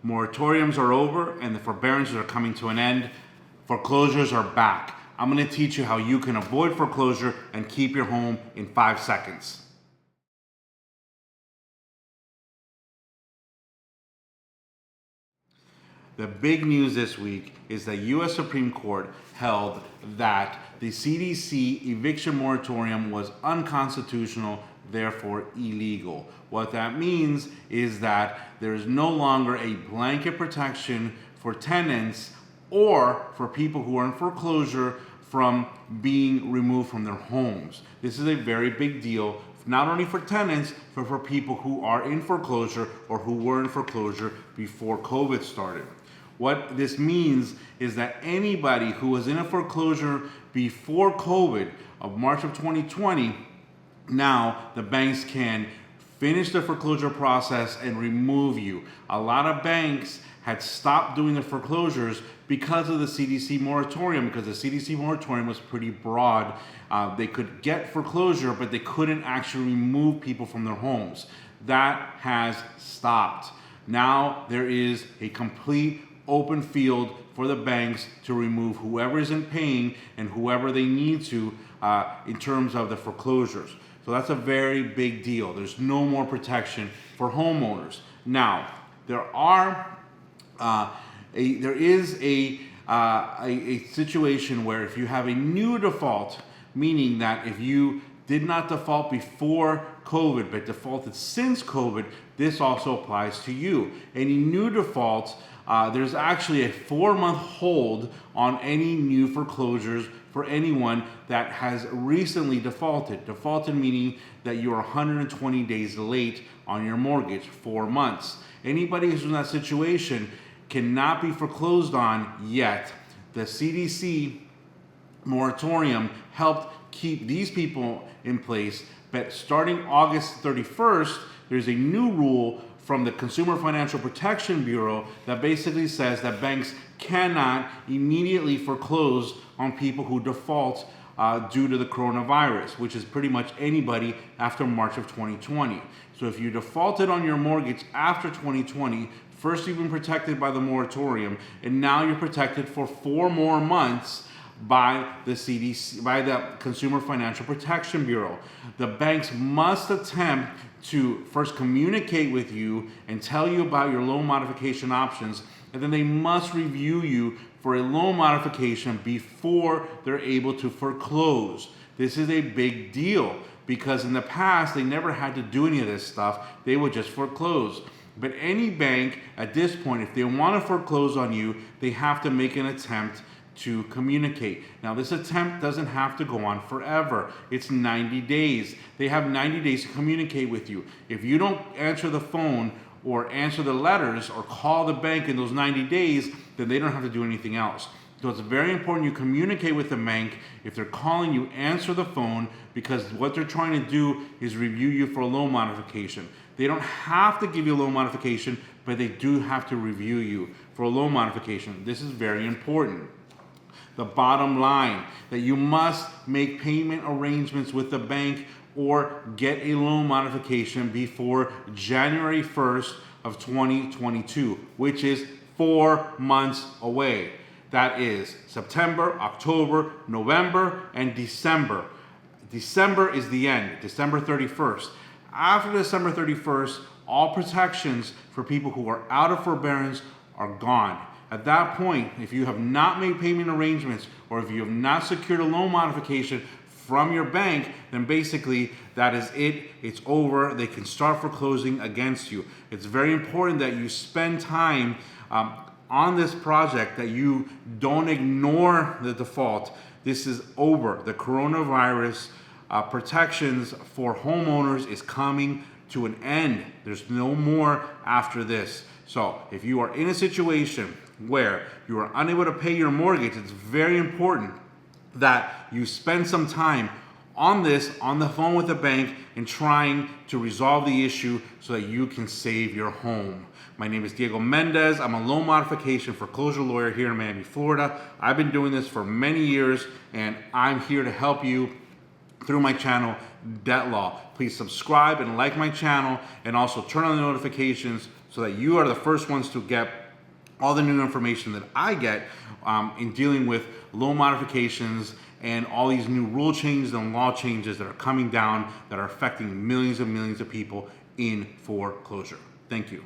Moratoriums are over and the forbearances are coming to an end. Foreclosures are back. I'm going to teach you how you can avoid foreclosure and keep your home in 5 seconds. The big news this week is that U.S. Supreme Court held that the CDC eviction moratorium was unconstitutional, therefore illegal. What that means is that there is no longer a blanket protection for tenants or for people who are in foreclosure from being removed from their homes. This is a very big deal, not only for tenants, but for people who are in foreclosure or who were in foreclosure before COVID started. What this means is that anybody who was in a foreclosure before COVID of March of 2020, now the banks can finish the foreclosure process and remove you. A lot of banks had stopped doing the foreclosures because of the CDC moratorium, because the CDC moratorium was pretty broad. They could get foreclosure, but they couldn't actually remove people from their homes. That has stopped. Now there is a complete open field for the banks to remove whoever isn't paying and whoever they need to in terms of the foreclosures. So that's a very big deal. There's no more protection for homeowners. Now, there is a situation where if you have a new default, meaning that if you did not default before COVID but defaulted since COVID, this also applies to you. Any new defaults, there's actually a 4-month hold on any new foreclosures for anyone that has recently defaulted. Defaulted meaning that you are 120 days late on your mortgage, 4 months. Anybody who's in that situation cannot be foreclosed on yet. The CDC moratorium helped keep these people in place, but starting August 31st, there's a new rule from the Consumer Financial Protection Bureau that basically says that banks cannot immediately foreclose on people who default due to the coronavirus, which is pretty much anybody after March of 2020. So if you defaulted on your mortgage after 2020, first you've been protected by the moratorium, and now you're protected for 4 more months by the CDC, by the Consumer Financial Protection Bureau. The banks must attempt to first communicate with you and tell you about your loan modification options, and then they must review you for a loan modification before they're able to foreclose. This is a big deal because in the past they never had to do any of this stuff. They would just foreclose. But any bank at this point, if they want to foreclose on you, they have to make an attempt to communicate. Now, this attempt doesn't have to go on forever. It's 90 days. They have 90 days to communicate with you. If you don't answer the phone or answer the letters or call the bank in those 90 days, then they don't have to do anything else. So it's very important you communicate with the bank. If they're calling you, answer the phone, because what they're trying to do is review you for a loan modification. They don't have to give you a loan modification, but they do have to review you for a loan modification. This is very important. The bottom line, that you must make payment arrangements with the bank or get a loan modification before January 1st of 2022, which is 4 months away. That is September, October, November, and December. December is the end, December 31st. After December 31st, all protections for people who are out of forbearance are gone. At that point, if you have not made payment arrangements or if you have not secured a loan modification from your bank, then basically that is it. It's over. They can start foreclosing against you. It's very important that you spend time on this project, that you don't ignore the default. This is over. The coronavirus protections for homeowners is coming to an end. There's no more after this. So if you are in a situation where you are unable to pay your mortgage, it's very important that you spend some time on this, on the phone with the bank, and trying to resolve the issue so that you can save your home. My name is Diego Mendez. I'm a loan modification foreclosure lawyer here in Miami, Florida. I've been doing this for many years, and I'm here to help you through my channel, Debt Law. Please subscribe and like my channel, and also turn on the notifications so that you are the first ones to get all the new information that I get in dealing with loan modifications and all these new rule changes and law changes that are coming down that are affecting millions and millions of people in foreclosure. Thank you.